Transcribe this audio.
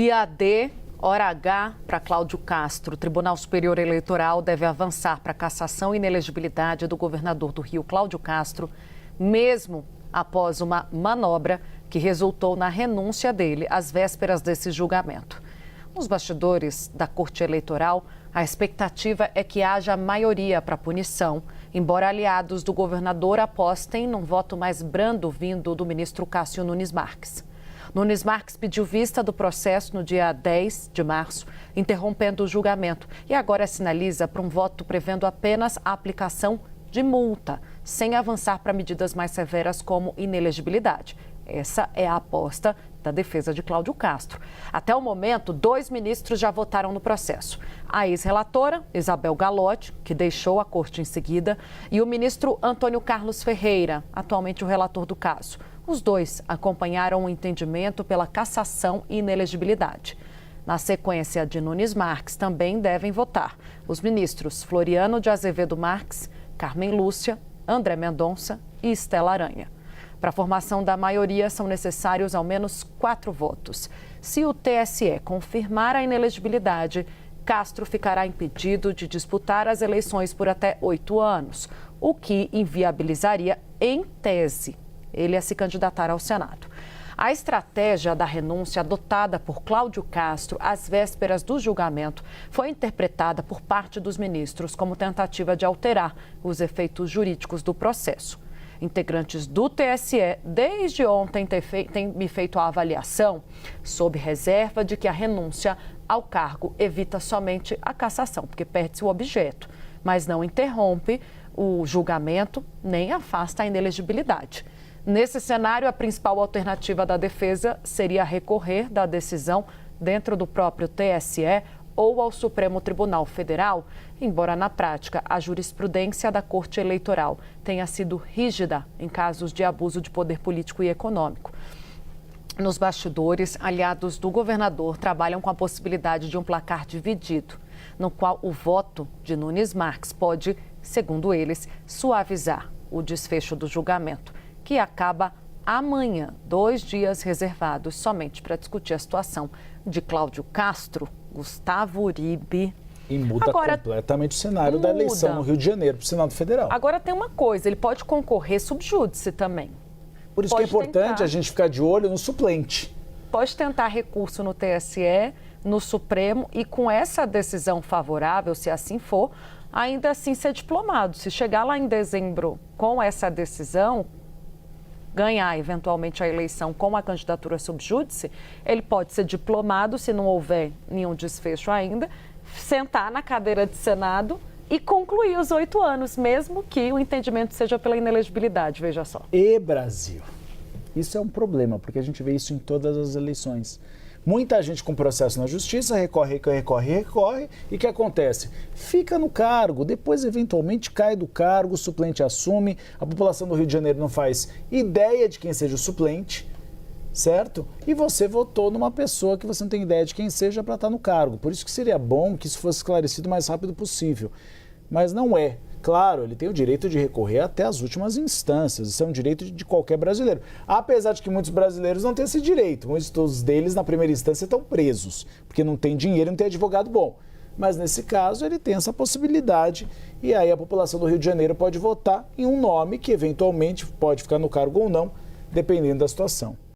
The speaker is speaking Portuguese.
Dia D, hora H para Cláudio Castro. O Tribunal Superior Eleitoral deve avançar para a cassação e inelegibilidade do governador do Rio, Cláudio Castro, mesmo após uma manobra que resultou na renúncia dele às vésperas desse julgamento. Nos bastidores da Corte Eleitoral, a expectativa é que haja maioria para punição, embora aliados do governador apostem num voto mais brando vindo do ministro Cássio Nunes Marques. Nunes Marques pediu vista do processo no dia 10 de março, interrompendo o julgamento, e agora sinaliza para um voto prevendo apenas a aplicação de multa, sem avançar para medidas mais severas como inelegibilidade. Essa é a aposta da defesa de Cláudio Castro. Até o momento, 2 ministros já votaram no processo. A ex-relatora, Isabel Galotti, que deixou a corte em seguida, e o ministro Antônio Carlos Ferreira, atualmente o relator do caso. Os dois acompanharam o entendimento pela cassação e inelegibilidade. Na sequência de Nunes Marques, também devem votar os ministros Floriano de Azevedo Marques, Carmen Lúcia, André Mendonça e Estela Aranha. Para a formação da maioria, são necessários ao menos 4 votos. Se o TSE confirmar a inelegibilidade, Castro ficará impedido de disputar as eleições por até 8 anos, o que inviabilizaria, em tese, ele a se candidatar ao Senado. A estratégia da renúncia adotada por Cláudio Castro às vésperas do julgamento foi interpretada por parte dos ministros como tentativa de alterar os efeitos jurídicos do processo. Integrantes do TSE, desde ontem, têm me feito a avaliação sob reserva de que a renúncia ao cargo evita somente a cassação, porque perde-se o objeto, mas não interrompe o julgamento nem afasta a inelegibilidade. Nesse cenário, a principal alternativa da defesa seria recorrer da decisão dentro do próprio TSE ou ao Supremo Tribunal Federal, embora na prática a jurisprudência da Corte Eleitoral tenha sido rígida em casos de abuso de poder político e econômico. Nos bastidores, aliados do governador trabalham com a possibilidade de um placar dividido, no qual o voto de Nunes Marques pode, segundo eles, suavizar o desfecho do julgamento, que acaba amanhã, 2 dias reservados somente para discutir a situação de Cláudio Castro, Gustavo Uribe. E muda completamente o cenário da eleição no Rio de Janeiro para o Senado Federal. Agora tem uma coisa, ele pode concorrer sub júdice também. Por isso que é importante a gente ficar de olho no suplente. Pode tentar recurso no TSE, no Supremo, e com essa decisão favorável, se assim for, ainda assim ser diplomado. Se chegar lá em dezembro com essa decisão, ganhar eventualmente a eleição com a candidatura sub júdice, ele pode ser diplomado, se não houver nenhum desfecho ainda, sentar na cadeira de Senado e concluir os 8 anos, mesmo que o entendimento seja pela inelegibilidade, veja só. E Brasil, isso é um problema, porque a gente vê isso em todas as eleições. Muita gente com processo na justiça recorre, e o que acontece? Fica no cargo, depois eventualmente cai do cargo, o suplente assume, a população do Rio de Janeiro não faz ideia de quem seja o suplente, certo? E você votou numa pessoa que você não tem ideia de quem seja para estar no cargo. Por isso que seria bom que isso fosse esclarecido o mais rápido possível. Mas não é. Claro, ele tem o direito de recorrer até as últimas instâncias, isso é um direito de qualquer brasileiro. Apesar de que muitos brasileiros não têm esse direito, muitos deles na primeira instância estão presos, porque não tem dinheiro, não tem advogado bom. Mas nesse caso ele tem essa possibilidade e aí a população do Rio de Janeiro pode votar em um nome que eventualmente pode ficar no cargo ou não, dependendo da situação.